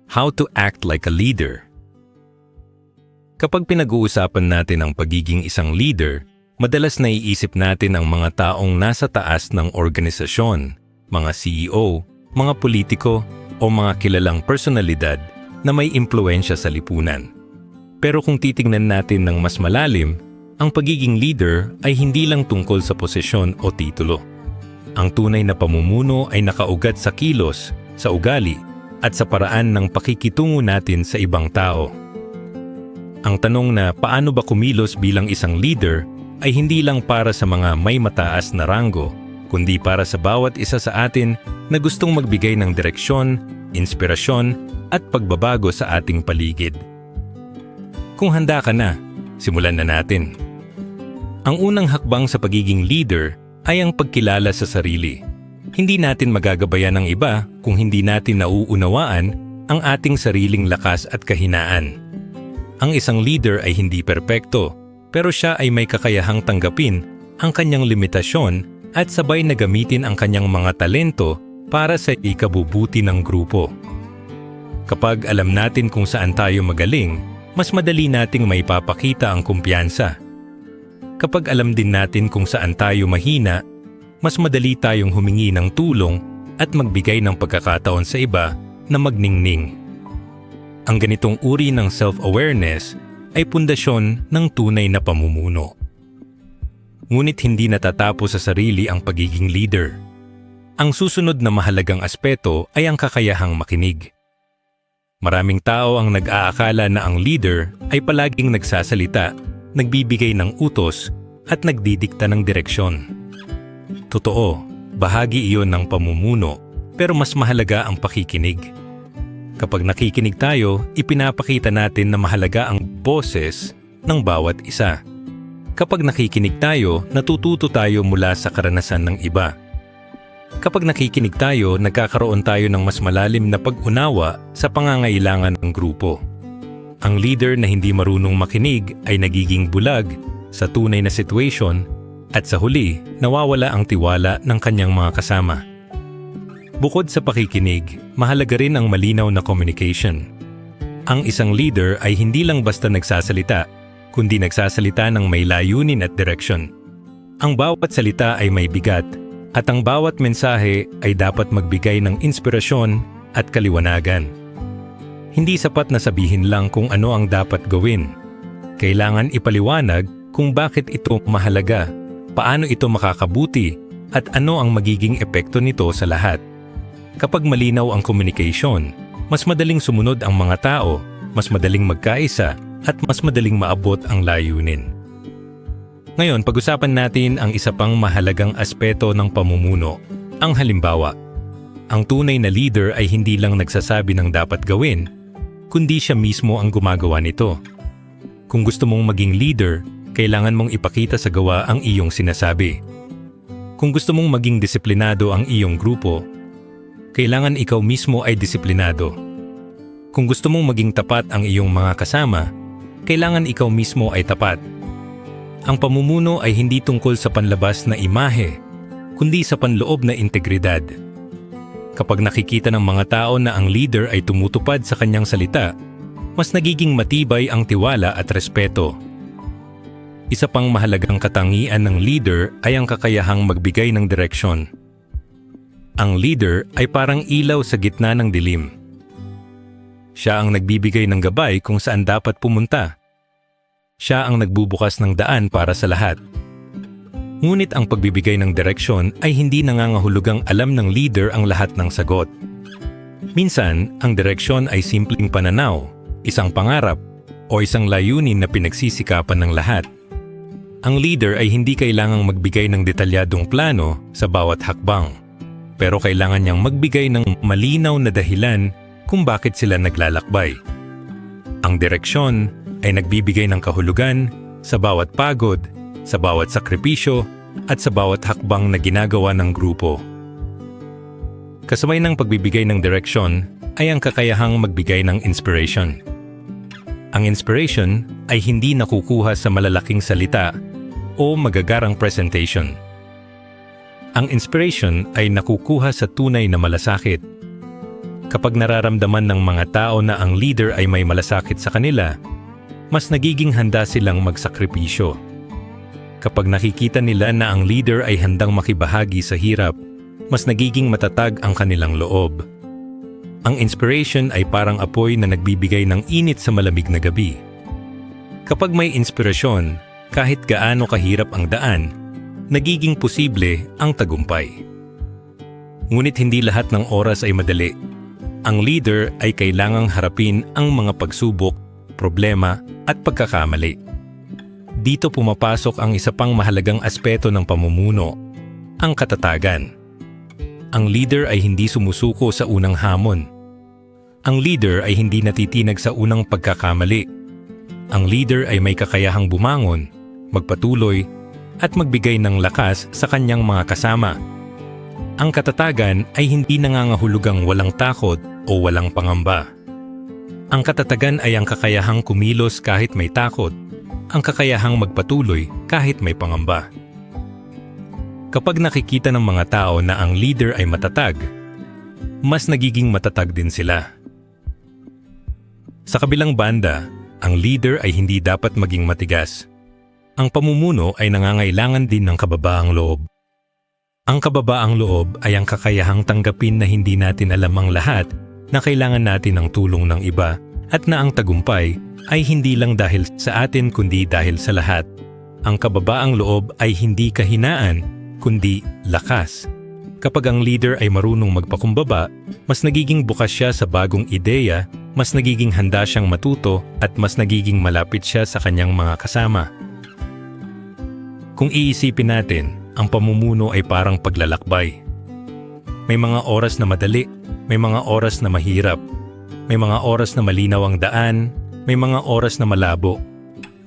How to act like a leader. Kapag pinag-uusapan natin ang pagiging isang leader, madalas naiisip natin ang mga taong nasa taas ng organisasyon, mga CEO, mga politiko, o mga kilalang personalidad na may impluwensya sa lipunan. Pero kung titingnan natin ng mas malalim, ang pagiging leader ay hindi lang tungkol sa posisyon o titulo. Ang tunay na pamumuno ay nakaugat sa kilos, sa ugali, at sa paraan ng pakikitungo natin sa ibang tao. Ang tanong na paano ba kumilos bilang isang leader ay hindi lang para sa mga may mataas na ranggo, kundi para sa bawat isa sa atin na gustong magbigay ng direksyon, inspirasyon, at pagbabago sa ating paligid. Kung handa ka na, simulan na natin. Ang unang hakbang sa pagiging leader ay ang pagkilala sa sarili. Hindi natin magagabayan ng iba kung hindi natin nauunawaan ang ating sariling lakas at kahinaan. Ang isang leader ay hindi perpekto, pero siya ay may kakayahang tanggapin ang kanyang limitasyon at sabay na gamitin ang kanyang mga talento para sa ikabubuti ng grupo. Kapag alam natin kung saan tayo magaling, mas madali nating maipapakita ang kumpiyansa. Kapag alam din natin kung saan tayo mahina, mas madali tayong humingi ng tulong at magbigay ng pagkakataon sa iba na magningning. Ang ganitong uri ng self-awareness ay pundasyon ng tunay na pamumuno. Ngunit hindi natatapos sa sarili ang pagiging leader. Ang susunod na mahalagang aspeto ay ang kakayahang makinig. Maraming tao ang nag-aakala na ang leader ay palaging nagsasalita, nagbibigay ng utos at nagdidikta ng direksyon. Totoo, bahagi iyon ng pamumuno, pero mas mahalaga ang pakikinig. Kapag nakikinig tayo, ipinapakita natin na mahalaga ang boses ng bawat isa. Kapag nakikinig tayo, natututo tayo mula sa karanasan ng iba. Kapag nakikinig tayo, nagkakaroon tayo ng mas malalim na pag-unawa sa pangangailangan ng grupo. Ang leader na hindi marunong makinig ay nagiging bulag sa tunay na situation at sa huli, nawawala ang tiwala ng kanyang mga kasama. Bukod sa pakikinig, mahalaga rin ang malinaw na communication. Ang isang leader ay hindi lang basta nagsasalita, kundi nagsasalita ng may layunin at direksyon. Ang bawat salita ay may bigat, at ang bawat mensahe ay dapat magbigay ng inspirasyon at kaliwanagan. Hindi sapat na sabihin lang kung ano ang dapat gawin. Kailangan ipaliwanag kung bakit ito mahalaga, paano ito makakabuti, at ano ang magiging epekto nito sa lahat. Kapag malinaw ang communication, mas madaling sumunod ang mga tao, mas madaling magkaisa, at mas madaling maabot ang layunin. Ngayon, pag-usapan natin ang isa pang mahalagang aspeto ng pamumuno, ang halimbawa. Ang tunay na leader ay hindi lang nagsasabi ng dapat gawin, kundi siya mismo ang gumagawa nito. Kung gusto mong maging leader, kailangan mong ipakita sa gawa ang iyong sinasabi. Kung gusto mong maging disiplinado ang iyong grupo, kailangan ikaw mismo ay disiplinado. Kung gusto mong maging tapat ang iyong mga kasama, kailangan ikaw mismo ay tapat. Ang pamumuno ay hindi tungkol sa panlabas na imahe, kundi sa panloob na integridad. Kapag nakikita ng mga tao na ang leader ay tumutupad sa kanyang salita, mas nagiging matibay ang tiwala at respeto. Isa pang mahalagang katangian ng leader ay ang kakayahang magbigay ng direksyon. Ang leader ay parang ilaw sa gitna ng dilim. Siya ang nagbibigay ng gabay kung saan dapat pumunta. Siya ang nagbubukas ng daan para sa lahat. Ngunit ang pagbibigay ng direksyon ay hindi nangangahulugang alam ng leader ang lahat ng sagot. Minsan, ang direksyon ay simpleng pananaw, isang pangarap, o isang layunin na pinagsisikapan ng lahat. Ang leader ay hindi kailangang magbigay ng detalyadong plano sa bawat hakbang, pero kailangan niyang magbigay ng malinaw na dahilan kung bakit sila naglalakbay. Ang direksyon ay nagbibigay ng kahulugan sa bawat pagod, sa bawat sakripisyo, at sa bawat hakbang na ginagawa ng grupo. Kasabay ng pagbibigay ng direksyon ay ang kakayahang magbigay ng inspiration. Ang inspiration ay hindi nakukuha sa malalaking salita o magagarang presentation. Ang inspiration ay nakukuha sa tunay na malasakit. Kapag nararamdaman ng mga tao na ang leader ay may malasakit sa kanila, mas nagiging handa silang magsakripisyo. Kapag nakikita nila na ang leader ay handang makibahagi sa hirap, mas nagiging matatag ang kanilang loob. Ang inspiration ay parang apoy na nagbibigay ng init sa malamig na gabi. Kapag may inspirasyon, kahit gaano kahirap ang daan, nagiging posible ang tagumpay. Ngunit hindi lahat ng oras ay madali. Ang leader ay kailangang harapin ang mga pagsubok, problema at pagkakamali. Dito pumapasok ang isa pang mahalagang aspeto ng pamumuno, ang katatagan. Ang leader ay hindi sumusuko sa unang hamon. Ang leader ay hindi natitinag sa unang pagkakamali. Ang leader ay may kakayahang bumangon, magpatuloy, at magbigay ng lakas sa kanyang mga kasama. Ang katatagan ay hindi nangangahulugang walang takot o walang pangamba. Ang katatagan ay ang kakayahang kumilos kahit may takot, ang kakayahang magpatuloy kahit may pangamba. Kapag nakikita ng mga tao na ang leader ay matatag, mas nagiging matatag din sila. Sa kabilang banda, ang leader ay hindi dapat maging matigas. Ang pamumuno ay nangangailangan din ng kababaang loob. Ang kababaang loob ay ang kakayahang tanggapin na hindi natin alam ang lahat, na kailangan natin ng tulong ng iba, at na ang tagumpay ay hindi lang dahil sa atin kundi dahil sa lahat. Ang kababaang loob ay hindi kahinaan, kundi lakas. Kapag ang leader ay marunong magpakumbaba, mas nagiging bukas siya sa bagong ideya, mas nagiging handa siyang matuto, at mas nagiging malapit siya sa kanyang mga kasama. Kung iisipin natin, ang pamumuno ay parang paglalakbay. May mga oras na madali, may mga oras na mahirap, may mga oras na malinaw ang daan, may mga oras na malabo.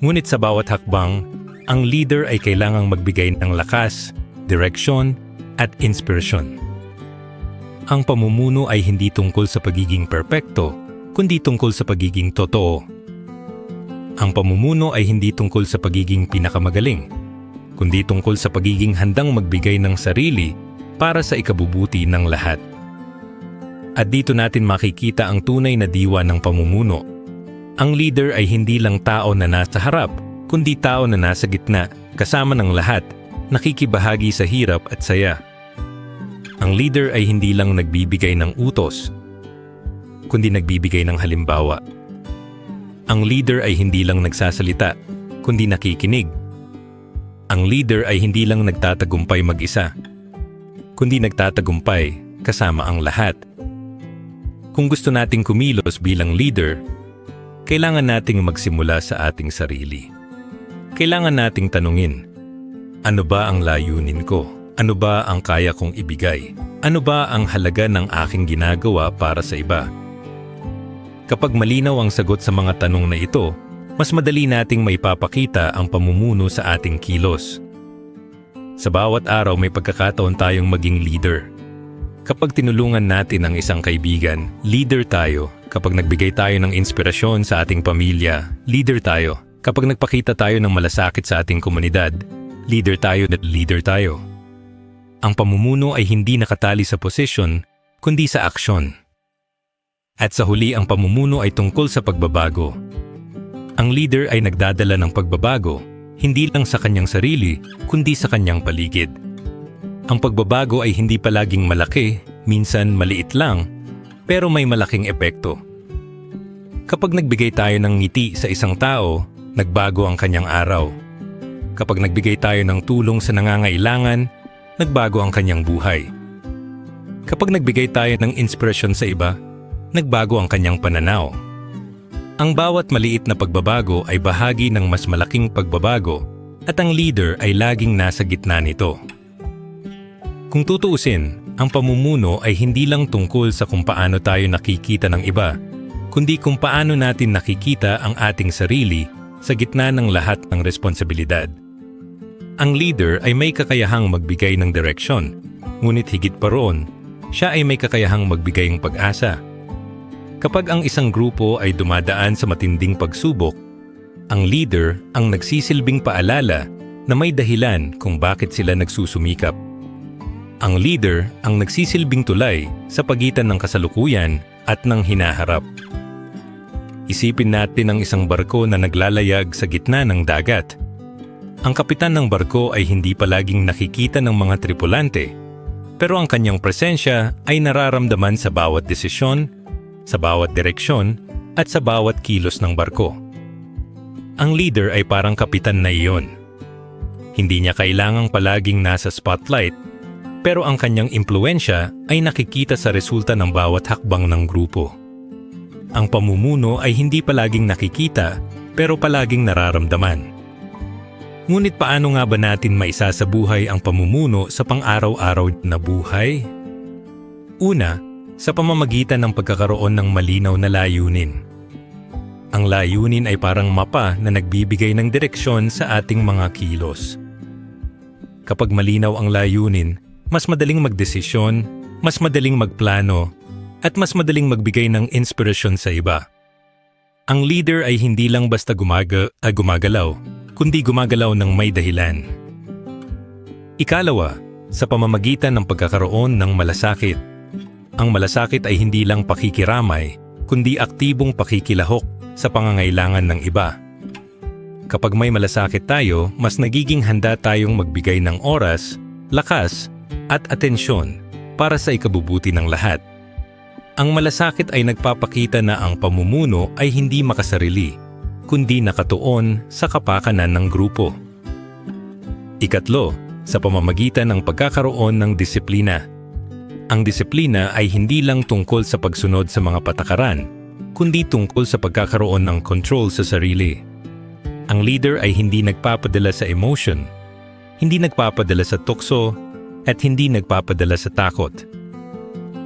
Ngunit sa bawat hakbang, ang leader ay kailangang magbigay ng lakas, direksyon, at inspirasyon. Ang pamumuno ay hindi tungkol sa pagiging perpekto, kundi tungkol sa pagiging totoo. Ang pamumuno ay hindi tungkol sa pagiging pinakamagaling, kundi tungkol sa pagiging handang magbigay ng sarili para sa ikabubuti ng lahat. At dito natin makikita ang tunay na diwa ng pamumuno. Ang leader ay hindi lang tao na nasa harap, kundi tao na nasa gitna, kasama ng lahat, nakikibahagi sa hirap at saya. Ang leader ay hindi lang nagbibigay ng utos, kundi nagbibigay ng halimbawa. Ang leader ay hindi lang nagsasalita, kundi nakikinig. Ang leader ay hindi lang nagtatagumpay mag-isa, kundi nagtatagumpay kasama ang lahat. Kung gusto nating kumilos bilang leader, kailangan nating magsimula sa ating sarili. Kailangan nating tanungin, ano ba ang layunin ko? Ano ba ang kaya kong ibigay? Ano ba ang halaga ng aking ginagawa para sa iba? Kapag malinaw ang sagot sa mga tanong na ito, mas madali nating maipapakita ang pamumuno sa ating kilos. Sa bawat araw may pagkakataon tayong maging leader. Kapag tinulungan natin ang isang kaibigan, leader tayo. Kapag nagbigay tayo ng inspirasyon sa ating pamilya, leader tayo. Kapag nagpakita tayo ng malasakit sa ating komunidad, leader tayo at leader tayo. Ang pamumuno ay hindi nakatali sa posisyon, kundi sa aksyon. At sa huli, ang pamumuno ay tungkol sa pagbabago. Ang leader ay nagdadala ng pagbabago, hindi lang sa kanyang sarili, kundi sa kanyang paligid. Ang pagbabago ay hindi palaging malaki, minsan maliit lang, pero may malaking epekto. Kapag nagbigay tayo ng ngiti sa isang tao, nagbago ang kanyang araw. Kapag nagbigay tayo ng tulong sa nangangailangan, nagbago ang kanyang buhay. Kapag nagbigay tayo ng inspirasyon sa iba, nagbago ang kanyang pananaw. Ang bawat maliit na pagbabago ay bahagi ng mas malaking pagbabago at ang leader ay laging nasa gitna nito. Kung tutuusin, ang pamumuno ay hindi lang tungkol sa kung paano tayo nakikita ng iba, kundi kung paano natin nakikita ang ating sarili sa gitna ng lahat ng responsibilidad. Ang leader ay may kakayahang magbigay ng direksyon, ngunit higit pa roon, siya ay may kakayahang magbigay ng pag-asa. Kapag ang isang grupo ay dumadaan sa matinding pagsubok, ang leader ang nagsisilbing paalala na may dahilan kung bakit sila nagsusumikap. Ang leader ang nagsisilbing tulay sa pagitan ng kasalukuyan at ng hinaharap. Isipin natin ang isang barko na naglalayag sa gitna ng dagat. Ang kapitan ng barko ay hindi palaging nakikita ng mga tripulante, pero ang kanyang presensya ay nararamdaman sa bawat desisyon, sa bawat direksyon, at sa bawat kilos ng barko. Ang leader ay parang kapitan na iyon. Hindi niya kailangang palaging nasa spotlight, pero ang kanyang impluwensya ay nakikita sa resulta ng bawat hakbang ng grupo. Ang pamumuno ay hindi palaging nakikita, pero palaging nararamdaman. Ngunit paano nga ba natin maisasabuhay ang pamumuno sa pang-araw-araw na buhay? Una, sa pamamagitan ng pagkakaroon ng malinaw na layunin. Ang layunin ay parang mapa na nagbibigay ng direksyon sa ating mga kilos. Kapag malinaw ang layunin, mas madaling magdesisyon, mas madaling magplano, at mas madaling magbigay ng inspirasyon sa iba. Ang leader ay hindi lang basta gumagalaw, kundi gumagalaw ng may dahilan. Ikalawa, sa pamamagitan ng pagkakaroon ng malasakit. Ang malasakit ay hindi lang pakikiramay, kundi aktibong pakikilahok sa pangangailangan ng iba. Kapag may malasakit tayo, mas nagiging handa tayong magbigay ng oras, lakas, at atensyon para sa ikabubuti ng lahat. Ang malasakit ay nagpapakita na ang pamumuno ay hindi makasarili, kundi nakatuon sa kapakanan ng grupo. Ikatlo, sa pamamagitan ng pagkakaroon ng disiplina. Ang disiplina ay hindi lang tungkol sa pagsunod sa mga patakaran, kundi tungkol sa pagkakaroon ng control sa sarili. Ang leader ay hindi nagpapadala sa emotion, hindi nagpapadala sa tukso, at hindi nagpapadala sa takot.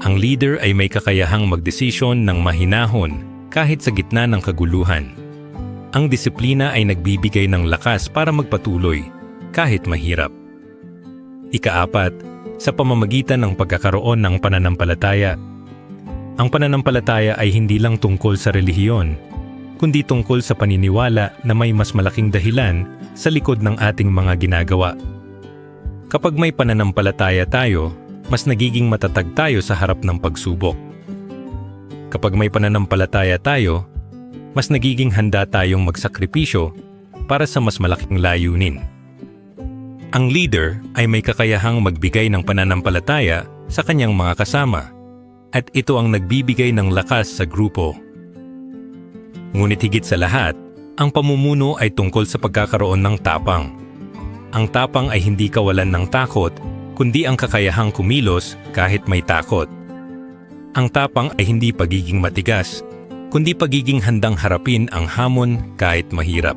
Ang leader ay may kakayahang magdesisyon ng mahinahon kahit sa gitna ng kaguluhan. Ang disiplina ay nagbibigay ng lakas para magpatuloy kahit mahirap. Ikaapat, sa pamamagitan ng pagkakaroon ng pananampalataya. Ang pananampalataya ay hindi lang tungkol sa relihiyon, kundi tungkol sa paniniwala na may mas malaking dahilan sa likod ng ating mga ginagawa. Kapag may pananampalataya tayo, mas nagiging matatag tayo sa harap ng pagsubok. Kapag may pananampalataya tayo, mas nagiging handa tayong magsakripisyo para sa mas malaking layunin. Ang leader ay may kakayahang magbigay ng pananampalataya sa kanyang mga kasama, at ito ang nagbibigay ng lakas sa grupo. Ngunit higit sa lahat, ang pamumuno ay tungkol sa pagkakaroon ng tapang. Ang tapang ay hindi kawalan ng takot, kundi ang kakayahang kumilos kahit may takot. Ang tapang ay hindi pagiging matigas, kundi pagiging handang harapin ang hamon kahit mahirap.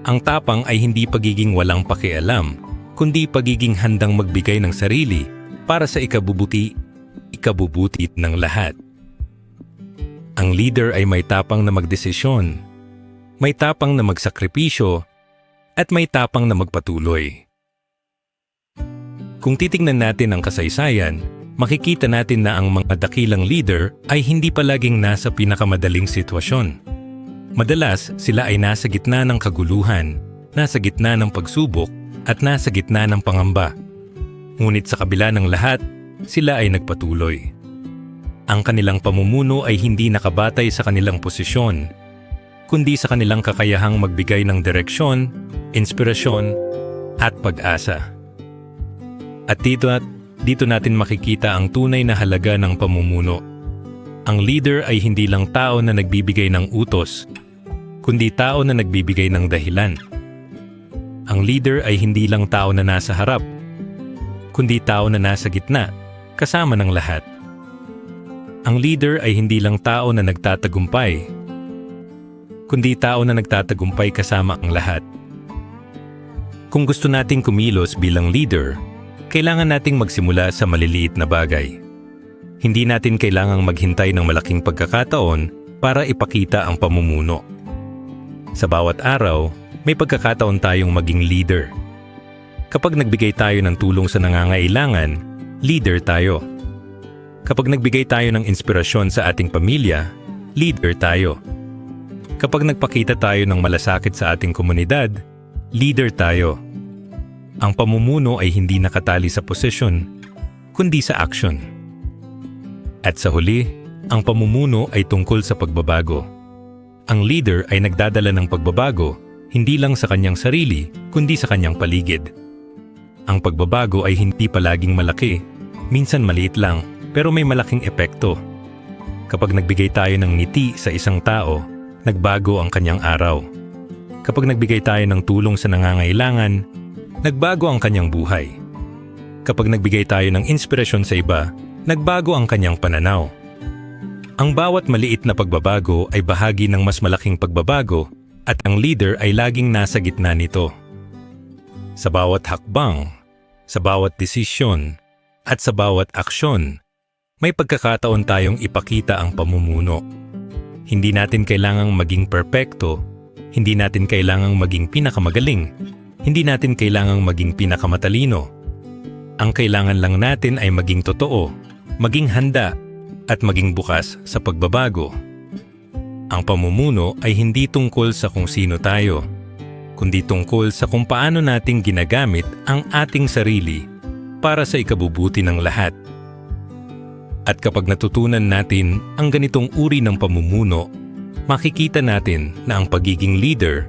Ang tapang ay hindi pagiging walang pakialam, kundi pagiging handang magbigay ng sarili para sa ikabubuti ng lahat. Ang leader ay may tapang na magdesisyon, may tapang na magsakripisyo, at may tapang na magpatuloy. Kung titingnan natin ang kasaysayan, makikita natin na ang mga dakilang leader ay hindi palaging nasa pinakamadaling sitwasyon. Madalas, sila ay nasa gitna ng kaguluhan, nasa gitna ng pagsubok, at nasa gitna ng pangamba. Ngunit sa kabila ng lahat, sila ay nagpatuloy. Ang kanilang pamumuno ay hindi nakabatay sa kanilang posisyon, kundi sa kanilang kakayahang magbigay ng direksyon, inspirasyon, at pag-asa. At dito natin makikita ang tunay na halaga ng pamumuno. Ang leader ay hindi lang tao na nagbibigay ng utos, kundi tao na nagbibigay ng dahilan. Ang leader ay hindi lang tao na nasa harap, kundi tao na nasa gitna, kasama ng lahat. Ang leader ay hindi lang tao na nagtatagumpay, kundi tao na nagtatagumpay kasama ang lahat. Kung gusto nating kumilos bilang leader, kailangan nating magsimula sa maliliit na bagay. Hindi natin kailangang maghintay ng malaking pagkakataon para ipakita ang pamumuno. Sa bawat araw, may pagkakataon tayong maging leader. Kapag nagbigay tayo ng tulong sa nangangailangan, leader tayo. Kapag nagbigay tayo ng inspirasyon sa ating pamilya, leader tayo. Kapag nagpakita tayo ng malasakit sa ating komunidad, leader tayo. Ang pamumuno ay hindi nakatali sa posisyon, kundi sa action. At sa huli, Ang pamumuno ay tungkol sa pagbabago. Ang leader ay nagdadala ng pagbabago, hindi lang sa kanyang sarili, kundi sa kanyang paligid. Ang pagbabago ay hindi palaging malaki, minsan maliit lang, pero may malaking epekto. Kapag nagbigay tayo ng ngiti sa isang tao, nagbago ang kanyang araw. Kapag nagbigay tayo ng tulong sa nangangailangan, nagbago ang kanyang buhay. Kapag nagbigay tayo ng inspirasyon sa iba, nagbago ang kanyang pananaw. Ang bawat maliit na pagbabago ay bahagi ng mas malaking pagbabago at ang leader ay laging nasa gitna nito. Sa bawat hakbang, sa bawat desisyon, at sa bawat aksyon, may pagkakataon tayong ipakita ang pamumuno. Hindi natin kailangang maging perpekto, hindi natin kailangang maging pinakamagaling, hindi natin kailangang maging pinakamatalino. Ang kailangan lang natin ay maging totoo, maging handa, at maging bukas sa pagbabago. Ang pamumuno ay hindi tungkol sa kung sino tayo, kundi tungkol sa kung paano nating ginagamit ang ating sarili para sa ikabubuti ng lahat. At kapag natutunan natin ang ganitong uri ng pamumuno, makikita natin na ang pagiging leader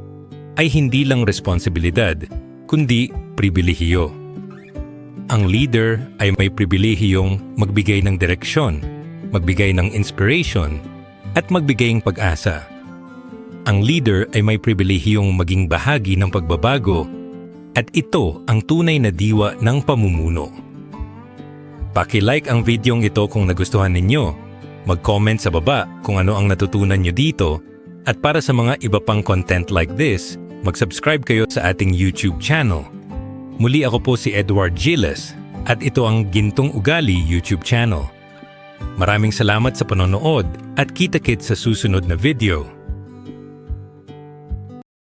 ay hindi lang responsibilidad, kundi pribilehiyo. Ang leader ay may pribilehiyong magbigay ng direksyon, magbigay ng inspiration, at magbigay ng pag-asa. Ang leader ay may pribilehiyong maging bahagi ng pagbabago at ito ang tunay na diwa ng pamumuno. Paki-like ang videong ito kung nagustuhan ninyo, mag-comment sa baba kung ano ang natutunan nyo dito, at para sa mga iba pang content like this, mag-subscribe kayo sa ating YouTube channel. Muli ako po si Edward Giles at ito ang Gintong Ugali YouTube channel. Maraming salamat sa panonood at kita-kits sa susunod na video.